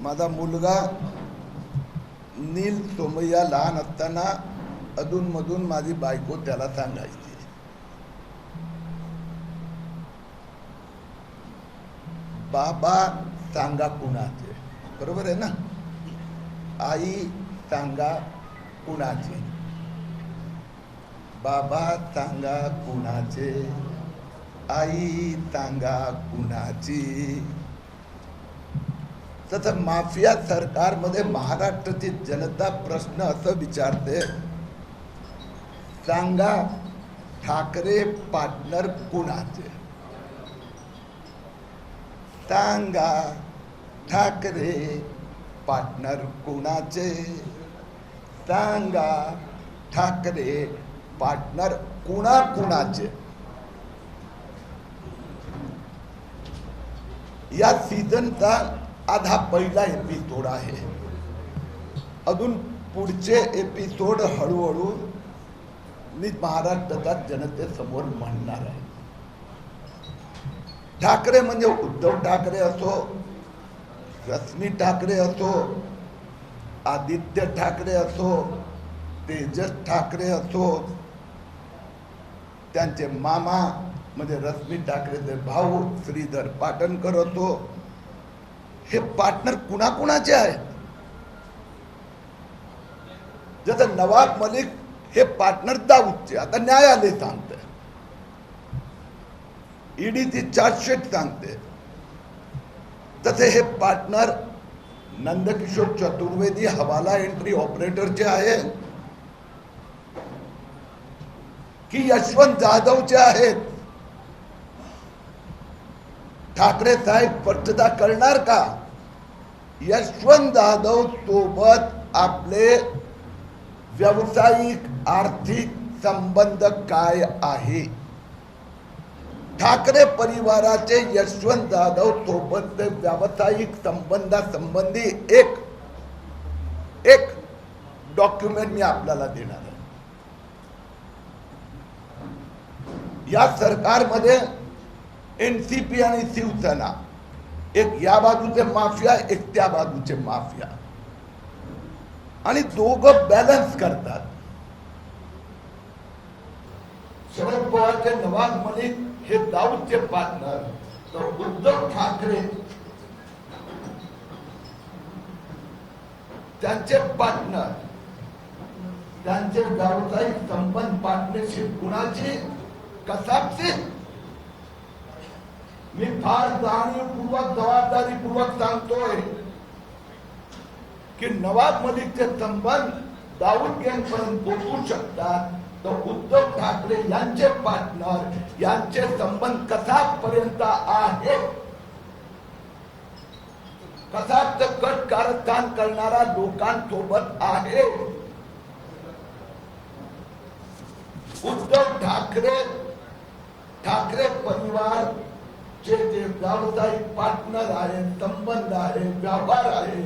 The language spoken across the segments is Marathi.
माझा मुलगा नील सोमय्या लहान असताना अधूनमधून माझी बायको त्याला सांगायची, बाबा सांगा कुणाचे. बरोबर आहे ना? आई सांगा कुणाचे, बाबा सांगा कुणाचे, आई सांगा कुणाची. तसं माफिया सरकारमध्ये महाराष्ट्राची जनता प्रश्न असं विचारते, सांगा ठाकरे पार्टनर कुणाचे, सांगा ठाकरे पार्टनर कुणाचे, सांगा ठाकरे पार्टनर कुणाचे. या सीझनचा आधा पहिला एपिसोड आहे. अजून पुढचे एपिसोड हळूहळू मी महाराष्ट्राच्या जनतेसमोर मांडणार आहे. ठाकरे म्हणजे उद्धव ठाकरे असो, रश्मी ठाकरे असो, आदित्य ठाकरे असो, तेजस ठाकरे असो, त्यांचे मामा म्हणजे रश्मी ठाकरेचे भाऊ श्रीधर पाटणकर असो, हे पार्टनर कुणाकुणाचे आहेत. जसं नवाब मलिक हे पार्टनर दाऊदचे, आता न्यायालय सांगते, ईडीची चार्जशीट सांगते, तसे हे पार्टनर नंदकिशोर चतुर्वेदी हवाला एंट्री ऑपरेटरचे आहेत की यशवंत जाधवचे आहेत. ठाकरे साहेब स्पष्टता करणार का? यशवंत जाधव सोबत आपले व्यावसायिक आर्थिक संबंध काय आहे? ठाकरे परिवाराचे यशवंत जाधव सोबतचे व्यावसायिक संबंधासंबंधी एक डॉक्युमेंट मी आपल्याला देणार आहे. या सरकारमध्ये एनसीपी आणि शिवसेना, एक या बाजूचे माफिया, एक त्या बाजूचे माफिया, आणि दोघं बॅलन्स करतात. शरद पवारचे नवाब मलिक हे दाऊदचे पार्टनर, तर उद्धव ठाकरे त्यांचे पार्टनर, त्यांचे व्यावसायिक संबंध पार्टनरशिप कुणाची? कसाबची. मी फार जाणीवपूर्वक जबाबदारीपूर्वक सांगतोय की नवाब मलिकचे संबंध दाऊद गँगपर्यंत पोहोचू शकतात, तर उद्धव ठाकरे यांचे पार्टनर, यांचे संबंध कसाबपर्यंत आहे. कसाबचं कट कारस्थान करणारा लोकांसोबत आहे. उद्धव ठाकरे परिवार जे व्यावसायिक पार्टनर आहे, संबंध आहे, व्यापार आहे,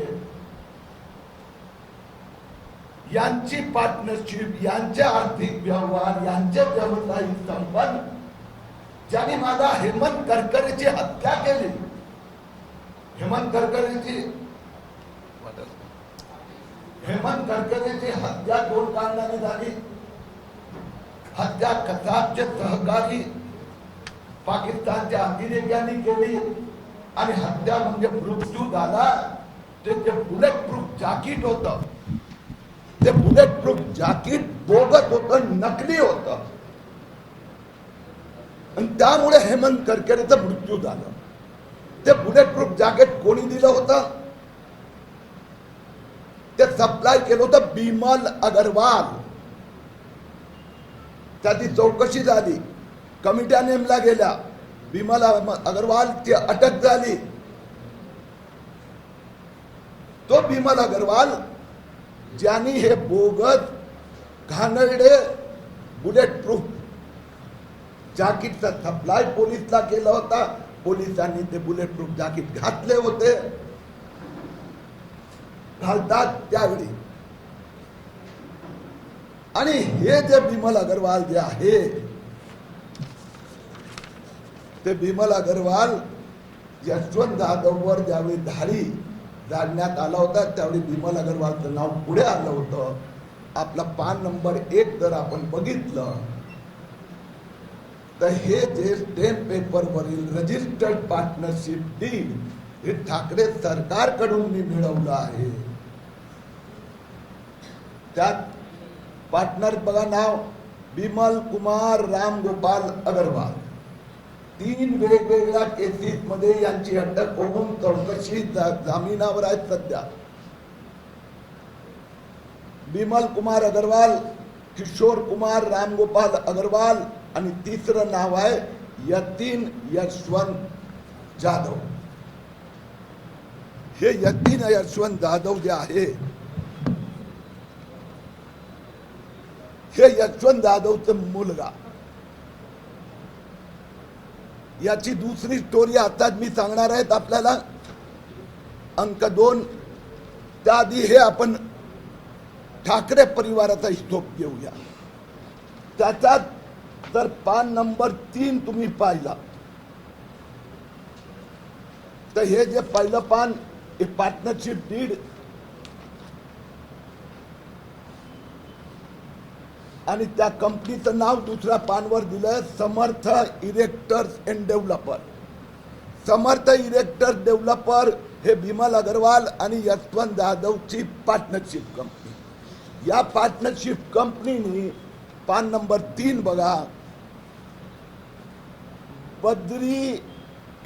यांची पार्टनरशिप, यांचे आर्थिक व्यवहार, यांचे व्यावसायिक संबंध, ज्यांनी माझा हेमंत करकरेची हत्या केली. हेमंत करकरेची हत्या दोन कारणाने झाली. हत्या कसाबचे सहकारी पाकिस्तानच्या अतिरेक्यांनी केली, आणि हत्या म्हणजे मृत्यू झाला ते बुलेट प्रूफ जॅकेट होतं. ते बुलेट प्रूफ जॅकेट बोगस होतं, नकली होतं, आणि त्यामुळे हेमंत करकरेचा मृत्यू झाला. ते बुलेट प्रूफ जॅकेट कोणी दिलं होतं? ते सप्लाय केलं होतं बिमल अग्रवाल. त्याची चौकशी झाली, कमिट्या नेमल्या गेल्या, बिमल अग्रवालची अटक झाली. तो बिमल अग्रवाल ज्यांनी हे बोगस घाणेरडे बुलेट प्रूफ जॅकेटचा सप्लाय पोलिसला केला होता. पोलिसांनी ते बुलेट प्रूफ जॅकेट घातले होते, घालतात त्यावेळी. आणि हे जे बिमल अग्रवाल जे आहे, ते बिमल अग्रवाल यशवंत जाधववर ज्यावेळी धाडी जाणण्यात आला होता, त्यावेळी बिमल अग्रवालचं नाव पुढे आलं होतं. आपला पान नंबर 1 जर आपण बघितलं तर हे जे स्टॅम्प पेपरवरील रजिस्टर्ड पार्टनरशिप डीड हे ठाकरे सरकारकडून मी मिळवलं आहे. त्यात पार्टनर बघा नाव बिमल कुमार राम गोपाल अग्रवाल. 3 वेगवेगळ्या केसेस मध्ये यांची अटक होऊन चौकशी जामिनावर आहेत सध्या. बिमल कुमार अग्रवाल, किशोर कुमार रामगोपाल अग्रवाल आणि तिसरं नाव आहे यतीन यशवंत जाधव. हे यतीन यशवंत जाधव जे आहे, हे यशवंत जाधवचं मुलगा. याची दुसरी स्टोरी आताच मी सांगणार आहेत आपल्याला. अंक 2. त्याआधी हे आपण ठाकरे परिवाराचा हिशोब घेऊया. त्याच्यात तर पान नंबर 3 तुम्ही पाहिला तर हे जे पहिलं पान हे पार्टनरशिप डीड आणि त्या कंपनीचं नाव दुसऱ्या पानवर दिलं समर्थ इरेक्टर्स अँड डेव्हलपर. समर्थ इरेक्टर्स डेव्हलपर हे बिमल अग्रवाल आणि यशवंत जाधवची पार्टनरशिप कंपनी. या पार्टनरशिप कंपनीने पान नंबर 3 बघा, बद्री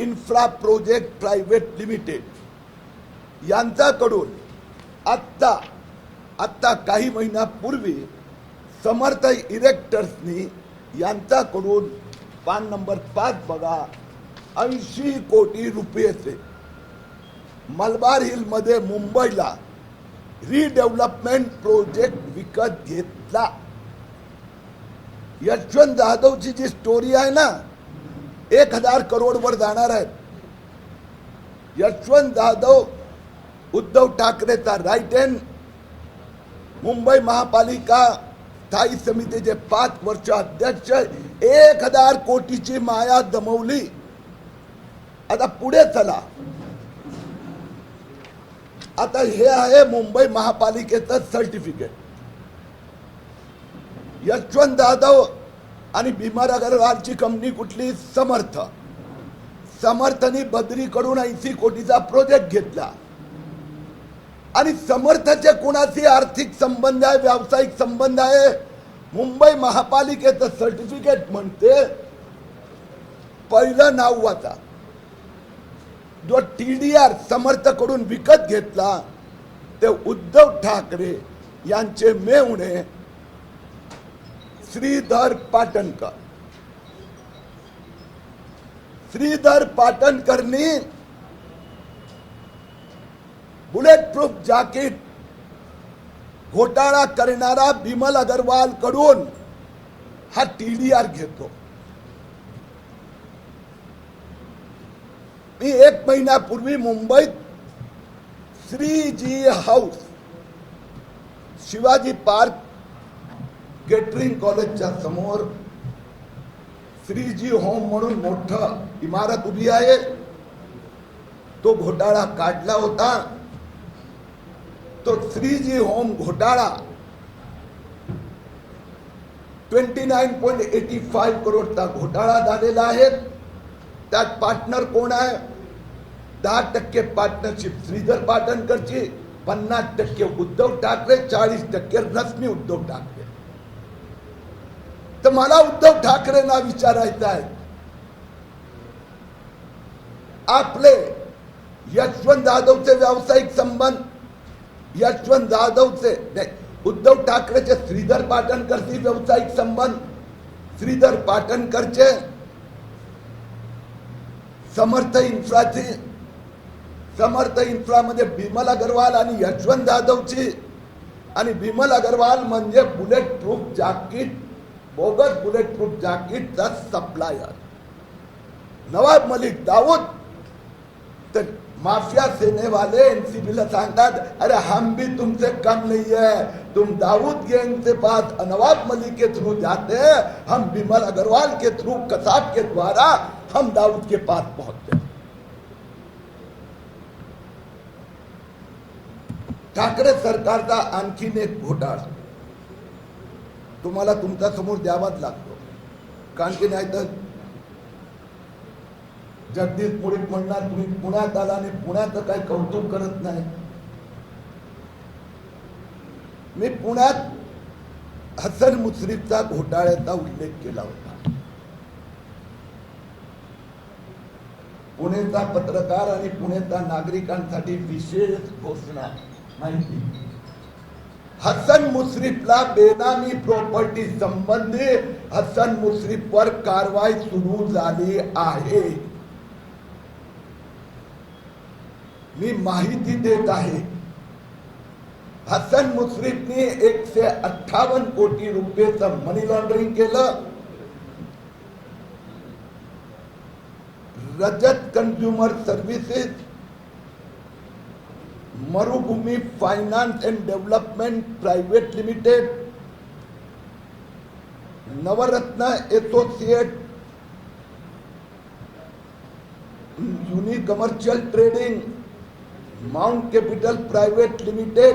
इन्फ्रा प्रोजेक्ट प्रायव्हेट लिमिटेड यांच्याकडून आत्ता काही महिन्यापूर्वी समर्थ इरेक्टर्सनी यांच्याकडून पान नंबर 5 बघा 80 कोटी रुपयेचे मलबार हिल मध्ये मुंबईला रिडेव्हलपमेंट प्रोजेक्ट विकत घेतला. यशवंत जाधवची जी स्टोरी आहे ना 1000 करोड वर जाणार आहे. यशवंत जाधव उद्धव ठाकरेचा राईट हँड, मुंबई महापालिका स्थायी समितीचे 5 वर्ष अध्यक्ष. 1000 कोटीची माया जमवली. आता पुढे चला. आता हे आहे मुंबई महापालिकेचं सर्टिफिकेट. यशवंत जाधव आणि बिमल अग्रवालची कंपनी कुठली? समर्थ. समर्थनी बद्रीकडून 80 कोटीचा प्रोजेक्ट घेतला आणि समर्थचे कोणाशी आर्थिक संबंध आहे, व्यावसायिक संबंध आहे? मुंबई महापालिकेचं सर्टिफिकेट म्हणते पहिलं नाव वाचा. जो TDR समर्थकडून विकत घेतला ते उद्धव ठाकरे यांचे मेहुणे श्रीधर पाटणकर. श्रीधर पाटणकरनी बुलेट प्रूफ जॅकेट घोटाळा करणारा बिमल अग्रवाल कडून हा TDR घेतो. मी 1 महिन्यापूर्वी मुंबईत Shreeji house, Shivaji park, catering कॉलेजच्या समोर श्रीजी होम म्हणून मोठं इमारत उभी आहे. तो घोटाळा काढला होता. तो श्रीजी होम घोटाळा 29.85 करोडचा घोटाळा झालेला आहे. त्यात पार्टनर कोण आहे? 10% पार्टनरशिप श्रीधर पाटणकरची, 50% उद्धव ठाकरे, 40% रश्मी उद्धव ठाकरे. तर मला उद्धव ठाकरेंना विचारायचं आहे, आपले यशवंत जाधवचे व्यावसायिक संबंध, यशवंत जाधवचे नाही, उद्धव ठाकरेचे श्रीधर पाटणकरशी व्यावसायिक संबंध, श्रीधर पाटणकरचे समर्थ इन्फ्राची, समर्थ इन्फ्रामध्ये बिमल अग्रवाल आणि यशवंत जाधवची, आणि बिमल अग्रवाल म्हणजे bullet proof jacket, bogus bullet proof जॅकेटचा सप्लायर. नवाब मलिक दाऊद तर माफिया सेने वाले एनसीबी ला सांगतात, अरे हम भी तुमसे कम नहीं है, तुम दाऊद गैंग के पास नवाब मलिक के थ्रू जाते हैं, हम बिमल अग्रवाल के थ्रू कसाब के द्वारा हम दाऊद के पास पहुंचते हैं. ठाकरे सरकारचा आणखीन एक घोटाळा तुम्हाला तुमच्या समोर द्यावाच लागतो, कारण की नाही तर जगदीश मुळीक म्हणणार तुम्ही पुण्यात आला आणि पुण्याचं काही कौतुक करत नाही. मी पुण्यात हसन मुश्रीफचा घोटाळ्याचा उल्लेख केला होता. पुणेचा पत्रकार आणि पुणेच्या नागरिकांसाठी विशेष घोषणा माहिती. हसन मुश्रीफला बेनामी प्रॉपर्टी संबंधी हसन मुश्रीफवर कारवाई सुरू झाली आहे. मी माहिती देत आहे. हसन मुश्रीफने 158 कोटी रुपयेचं मनी लॉन्ड्रिंग केलं. Rajat consumer services, Marubhumi finance and development private limited, Navratna associate, uni commercial trading, mount capital private limited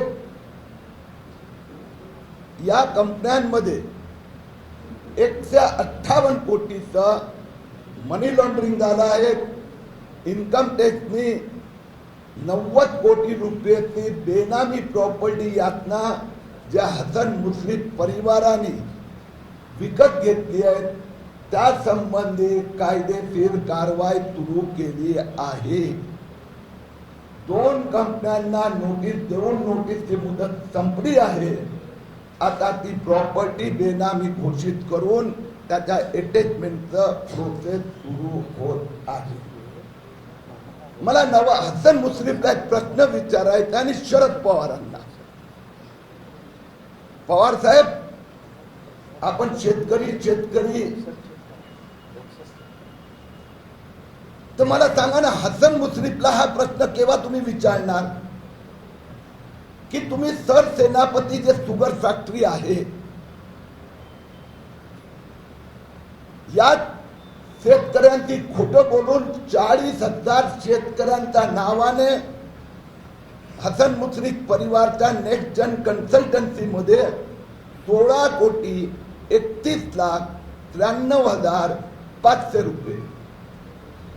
या कंपन्यांमध्ये 158 कोटीचं मनी लॉन्ड्रिंग झालं आहे. इन्कम टॅक्सनी 90 कोटी रुपयाची बेनामी प्रॉपर्टी यातना ज्या हसन मुश्रीफ परिवाराने विकत घेतली आहे त्या संबंधी कायदेशीर कारवाई सुरू केली आहे. 2 कंपन्यांना नोटीस देऊन नोटीसची मुदत संपली आहे. आता ती प्रॉपर्टी बेनामी घोषित करून त्याच्या अटॅचमेंटचं प्रोसेस सुरू होत आहे. मला हसन मुश्रीफला एक प्रश्न विचारायचा आणि शरद पवारांना. पवार साहेब, आपण शेतकरी तर मला सांगा ना, हसन मुश्रीफला हा प्रश्न केव्हा तुम्ही विचारणार की तुम्ही सरसेनापती जे शुगर फॅक्टरी आहे यात शेतकऱ्यांची खोटं बोलून 40,000 शेतकऱ्यांच्या नावाने हसन मुश्रीफ परिवारच्या नेक्स्ट जन कन्सल्टन्सी मध्ये 16 कोटी 31,93,500 रुपये,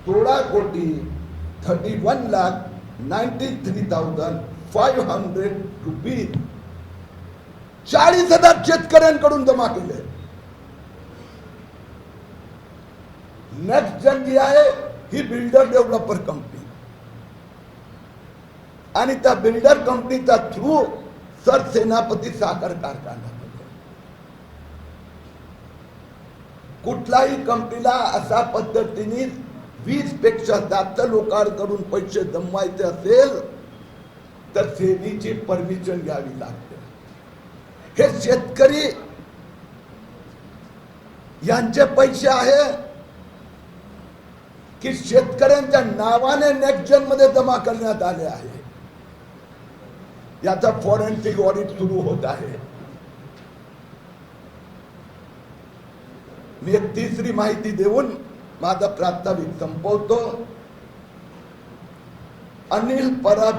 16 कोटी 31,93,500 रुपये 40,000 शेतकऱ्यांकडून जमा केले. नेक्स्ट जन जी आहे ही बिल्डर डेव्हलपर कंपनी आणि त्या बिल्डर कंपनीचा थ्रू सरसेनापती साखर कारखाना. कुठल्याही कंपनीला अशा पद्धतीने 20 पेक्षा जास्त लोकांकडून पैसे जमवायचे असेल तर सेबीची परमिशन घ्यावी लागते. हे शेतकरी यांचे पैसे आहे की शेतकऱ्यांच्या नावाने नेक्स्ट जन मध्ये जमा करण्यात आले आहे. याचा फॉरेन्सिक ऑडिट सुरू होत आहे. मी एक तिसरी माहिती देऊन माझा प्रास्ताविक संपवतो. अनिल परब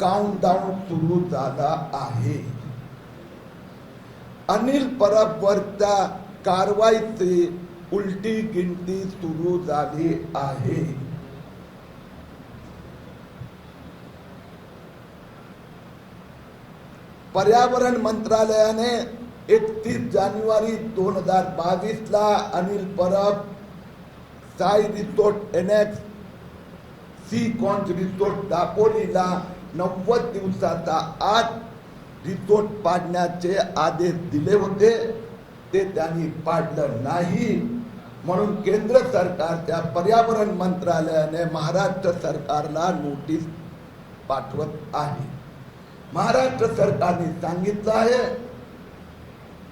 काउंटडाऊन सुरू झाला आहे. अनिल परब वरच्या कारवाईची उलटी गिनती सुरू झाली आहे. पर्यावरण मंत्रालयाने 31 जानेवारी 2022 ला Anil Parab, Sai resort annex, sea conch resort दापोलीला 90 दिवसाचा आत रिसोर्ट पाडण्याचे आदेश दिले होते. ते त्यांनी पाडलं नाही म्हणून केंद्र सरकारच्या पर्यावरण मंत्रालयाने महाराष्ट्र सरकारला नोटीस पाठवत आहे. महाराष्ट्र सरकारने सांगितलं आहे,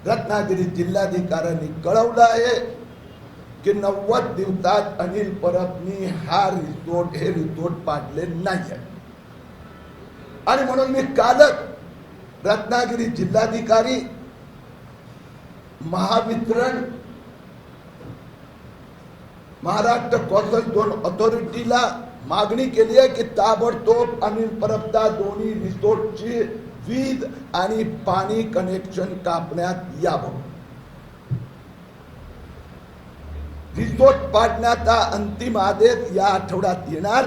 रत्नागिरी जिल्हाधिकाऱ्यांनी कळवलं आहे की 90 दिवसात अनिल परबनी हे रिसोर्ट पाडले नाही. आणि म्हणून मी कालच रत्नागिरी जिल्हाधिकारी, महावितरण, महाराष्ट्र कौशल झोन अथॉरिटीला, मागणी केली आहे की ताबडतोब अनिल परबदा दोन्ही रिसोर्टची वीज आणि पाणी कनेक्शन कापण्यात यावं. रिसोर्ट पाडण्याचा अंतिम आदेश या आठवड्यात येणार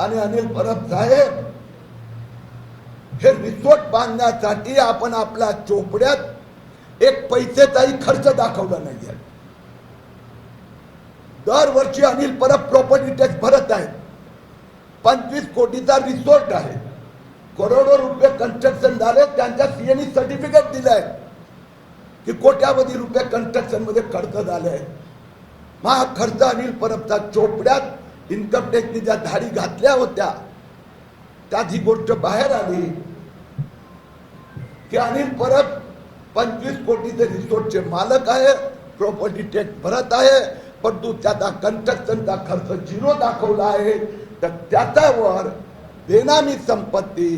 आणि अनिल परब साहेब हे रिसोर्ट बांधण्यासाठी आपण आपल्या चोपड्यात एक पैसेचाही खर्च दाखवला नाहीये. दरवर्षी अनिल परब प्रॉपर्टी टॅक्स भरत आहेत. 25 कोटीचा रिसोर्ट आहे. करोडो रुपये कन्स्ट्रक्शन झाले. त्यांच्या सीएनई सर्टिफिकेट दिलंय की कोट्यावधी रुपये कन्स्ट्रक्शन मध्ये खर्च झाले. हा खर्च अनिल परबचा चोपड्यात इन्कम टॅक्सनी ज्या धाडी घातल्या होत्या त्यात ही गोष्ट बाहेर आली की अनिल परब 25 कोटीचे रिसोर्टचे मालक आहे, प्रॉपर्टी टॅक्स भरत आहे, परंतु त्याचा कन्स्ट्रक्शनचा खर्च झिरो दाखवला आहे. तर त्याच्यावर बेनामी संपत्ती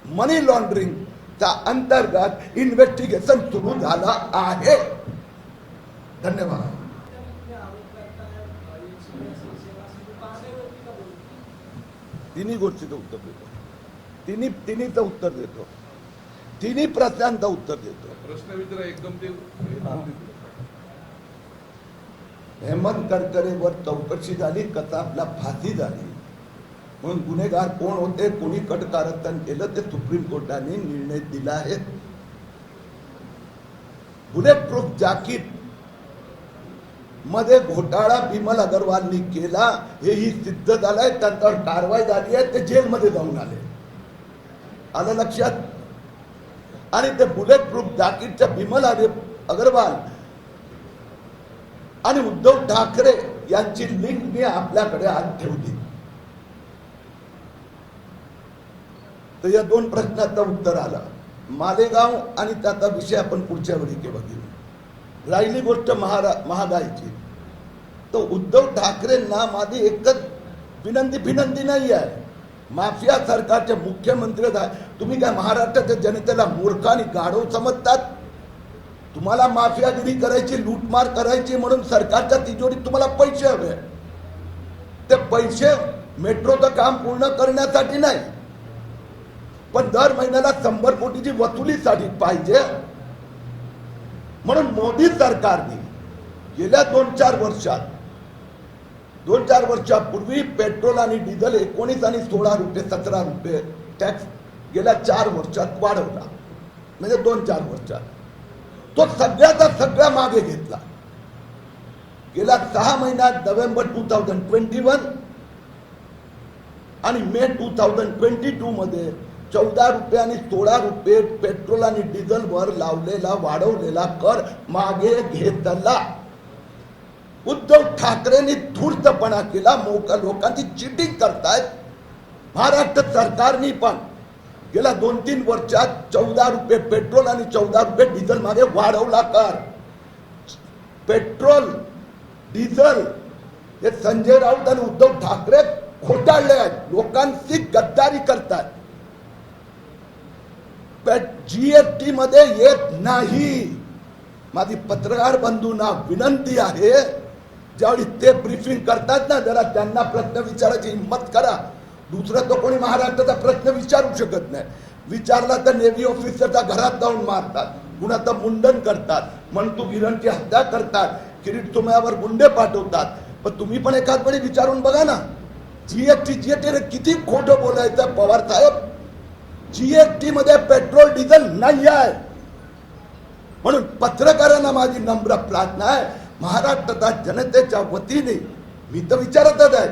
मनी लॉन्ड्रिंगच्या अंतर्गत इन्व्हेस्टिगेशन सुरू झालं आहे. धन्यवाद. तिन्ही गोष्टीचं उत्तर देतो. तिन्हीचं उत्तर देतो. तिन्ही प्रश्नांचं उत्तर देतो. प्रश्न विचारा एकदम ते. हेमंत करकरेवर चौकशी झाली, कसाबला फाशी झाली म्हणून गुन्हेगार कोण होते, कोणी कटकारस्थान केलं ते सुप्रीम कोर्टाने निर्णय दिला आहे. बुलेट प्रूफ जॅकेट मध्ये घोटाळा बिमल अग्रवालनी केला हेही सिद्ध झालंय. त्यांच्यावर कारवाई झाली आहे. ते जेलमध्ये जाऊन आले. आलं लक्षात. आणि ते बुलेट प्रूफ जॅकेटच्या बिमल अग्रवाल आणि उद्धव ठाकरे यांची लिंक मी आपल्याकडे आज ठेवली. तर या दोन प्रश्नाचं उत्तर आलं. मालेगाव आणि त्याचा विषय आपण पुढच्या वेळी केव्हा घेऊ. राहिली गोष्ट महागाईची. तो उद्धव ठाकरेंना माझी एकच विनंती नाही आहे. माफिया सरकारचे मुख्यमंत्री तुम्ही काय महाराष्ट्राच्या जनतेला मूर्ख आणि गाढव समजतात? तुम्हाला माफियागिरी करायची, लूटमार करायची म्हणून सरकारच्या तिजोरीत तुम्हाला पैसे हवे. ते पैसे मेट्रोचं काम पूर्ण करण्यासाठी नाही, पण दर महिन्याला 100 कोटीची वसुलीसाठी पाहिजे. म्हणून मोदी सरकारने गेल्या 2-4 वर्षापूर्वी पेट्रोल आणि डिझेल 19 आणि 16 रुपये 17 रुपये टॅक्स गेल्या 4 वर्षात वाढवला. म्हणजे 2-4 वर्षात तो सगळ्या मागे घेतला. गेल्या 6 महिन्यात नोव्हेंबर 2021 आणि मे 2022 मध्ये 14 रुपये आणि 16 रुपये पेट्रोल आणि डिझेलवर लावलेला वाढवलेला कर मागे घेतला. उद्धव ठाकरेंनी धूर्तपणा केला. लोकांची चिटिंग करतायत. महाराष्ट्र सरकारने पण गेल्या 2-3 वर्षात 14 रुपये पेट्रोल आणि 14 रुपये डिझेल मागे वाढवला कर. पेट्रोल डिझेल हे संजय राऊत आणि उद्धव ठाकरे खोटाळले आहेत. लोकांची गद्दारी करतात. जीएसटी मध्ये येत नाही. माझी पत्रकार बंधूंना विनंती आहे, ज्यावेळी ते ब्रीफिंग करतात ना, जरा त्यांना प्रश्न विचारायची हिंमत करा. दुसरं तो कोणी महाराष्ट्राचा प्रश्न विचारू शकत नाही. विचारला तर नेव्ही ऑफिसरच्या घरात जाऊन मारतात, कुणाचं मुंडन करतात, म्हणतो गिरणची हत्या करतात, किरीट सोमयावर गुंडे पाठवतात. पण तुम्ही पण एखाद वेळी विचारून बघा ना, जीएसटी किती खोटं बोलायचं पवार साहेब. जीएसटी मध्ये पेट्रोल डिझेल नाही आहे. म्हणून पत्रकारांना माझी नम्र प्रार्थना आहे, महाराष्ट्राच्या जनतेच्या वतीने मी तर विचारतच आहे,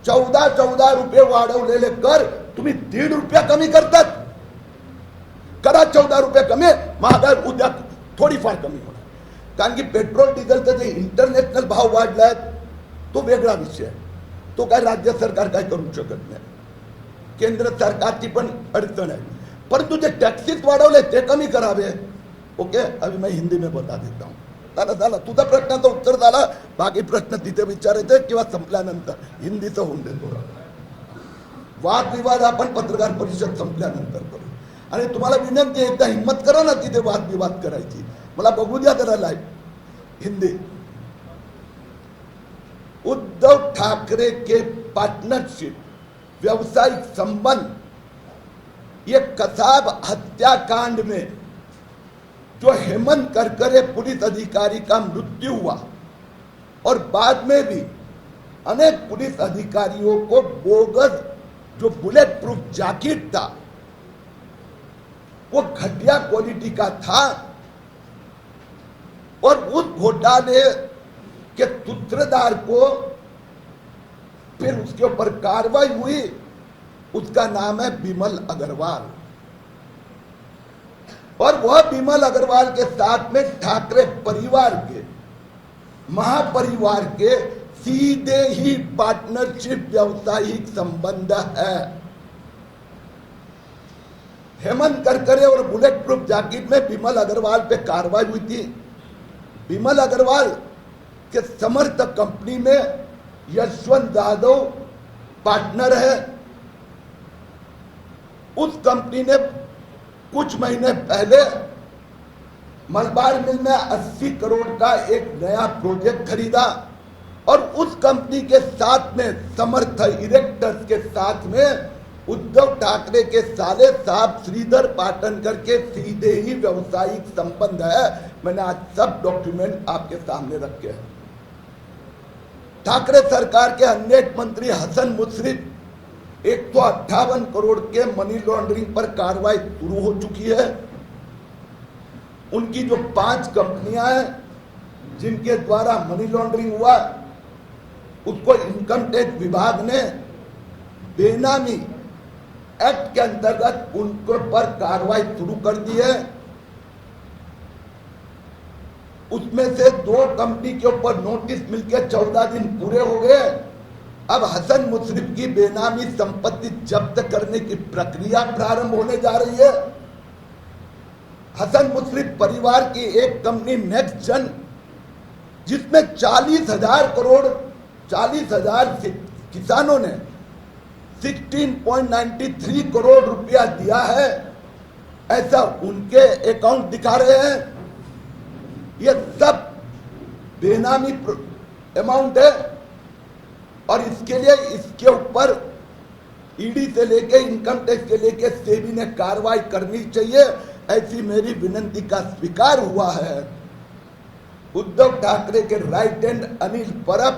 14 रुपये वाढवलेले कर तुम्ही 1.5 रुपया कमी करतात. करा 14 रुपये कमी. महागाई उद्या थोडीफार कमी होणार. कारण की पेट्रोल डिझेलचा जे इंटरनॅशनल भाव वाढलाय तो वेगळा विषय आहे. तो काय राज्य सरकार काय करू शकत नाही. केंद्र सरकारची पण अडचण आहे. परंतु जे टॅक्सीस वाढवले ते कमी करावे. ओके, अभी मैं हिंदी में बता देता हूँ. झाला तुझा प्रश्नाचं उत्तर झाला. बाकी प्रश्न तिथे विचारायचे किंवा संपल्यानंतर हिंदीचं होऊन देतो. वादविवाद आपण पत्रकार परिषद संपल्यानंतर करू. आणि तुम्हाला विनंती आहे, एकदा हिंमत करा ना तिथे वादविवाद करायची. मला बघू द्या जरा लाईव्ह हिंदी. उद्धव ठाकरे के पार्टनरशिप, व्यवसायिक संबंध, ये कसाब हत्याकांड में जो हेमंत करकरे पुलिस अधिकारी का मृत्यु हुआ और बाद में भी अनेक पुलिस अधिकारियों को बोगस जो बुलेट प्रूफ जैकेट था वो घटिया क्वालिटी का था और उस घोटाले के सूत्रधार को फिर उसके ऊपर कार्रवाई हुई। उसका नाम है बिमल अग्रवाल और वह बिमल अग्रवाल के साथ में ठाकरे परिवार के, महापरिवार के सीधे ही पार्टनरशिप, व्यावसायिक संबंध है। हेमंत करकरे और बुलेट प्रूफ जैकेट में बिमल अग्रवाल पे कार्रवाई हुई थी। बिमल अग्रवाल के समर्थ कंपनी में यशवंत यादव पार्टनर है। उस कंपनी ने कुछ महीने पहले मलबार मिल में 80 करोड़ का एक नया प्रोजेक्ट खरीदा और उस कंपनी के साथ में समर्थ इरेक्टर्स के साथ में उद्धव ठाकरे के साले साहब श्रीधर पाटनकर के सीधे ही व्यवसायिक संबंध है। मैंने आज सब डॉक्यूमेंट आपके सामने रखे हैं। ठाकरे सरकार के अन्य मंत्री हसन मुश्रिफ 158 करोड़ के मनी लॉन्ड्रिंग पर कार्रवाई शुरू हो चुकी है। उनकी जो 5 कंपनियां हैं जिनके द्वारा मनी लॉन्ड्रिंग हुआ, उसको इनकम टैक्स विभाग ने बेनामी एक्ट के अंतर्गत उनके पर कार्रवाई शुरू कर दी है। उसमें से 2 कंपनी के ऊपर नोटिस मिलकर 14 दिन पूरे हो गए। अब हसन मुश्रिफ की बेनामी संपत्ति जब्त करने की प्रक्रिया प्रारंभ होने जा रही है। हसन मुश्रिफ परिवार की एक कंपनी नेक्स्ट जन, जिसमें 40,000 किसानों ने 16.93 करोड़ रुपया दिया है, ऐसा उनके अकाउंट दिखा रहे हैं। ये सब बेनामी अमाउंट है और इसके लिए इसके ऊपर ईडी से लेके इनकम टैक्स से लेके सेबी ने कार्रवाई करनी चाहिए, ऐसी मेरी विनती का स्वीकार हुआ है। उद्धव ठाकरे के राइट हैंड अनिल परब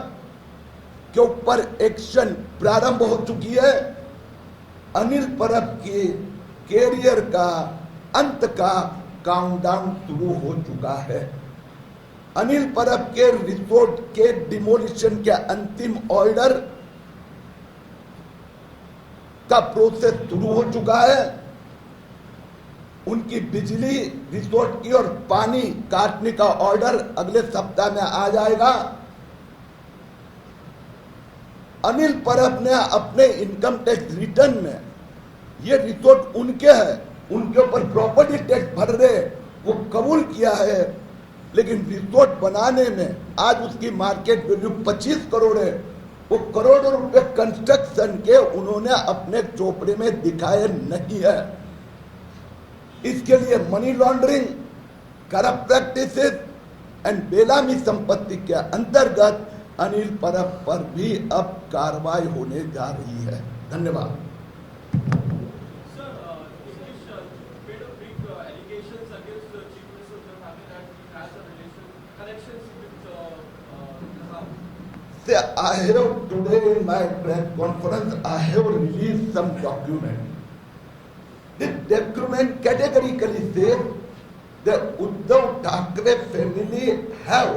के ऊपर एक्शन प्रारंभ हो चुकी है। अनिल परब के कैरियर का अंत का काउंटडाउन शुरू हो चुका है। अनिल परब के रिसोर्ट के डिमोलिशन के अंतिम ऑर्डर का प्रोसेस शुरू हो चुका है। उनकी बिजली रिसोर्ट की और पानी काटने का ऑर्डर अगले सप्ताह में आ जाएगा। अनिल परब ने अपने इनकम टैक्स रिटर्न में ये रिसोर्ट उनके हैं, उनके ऊपर प्रॉपर्टी टैक्स भर रहे, वो कबूल किया है। लेकिन रिसोर्ट बनाने में आज उसकी मार्केट वैल्यू 25 करोड़ है। वो करोड़ों रुपए कंस्ट्रक्शन के उन्होंने अपने चोपड़े में दिखाए नहीं है। इसके लिए मनी लॉन्ड्रिंग, करप्ट प्रैक्टिसेस एंड बेनामी संपत्ति के अंतर्गत अनिल परब पर भी अब कार्रवाई होने जा रही है। धन्यवाद। I have today in my press conference, I have released some document. This document categorically says that Uddhav Thackeray family have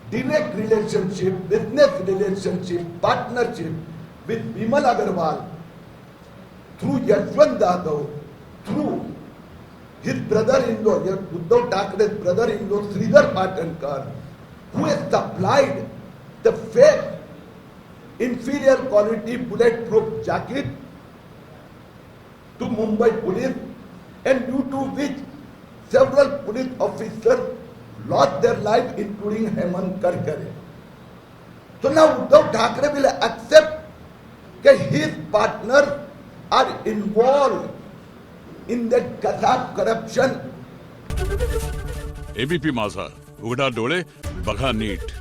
direct relationship, business relationship, partnership with Bimal Agarwal through Yashwant Yadav, through his brother-in-law, Uddhav Thackeray's brother-in-law, Sridhar Patankar, who has supplied the fake inferior quality bulletproof jacket to Mumbai police, and due to which several police officers lost their life, including Hemant Karkare. So now Uddhav Thackeray will accept that his partners are involved in that Kazakh corruption. ABP माझा, उघडा डोळे बघा नीट.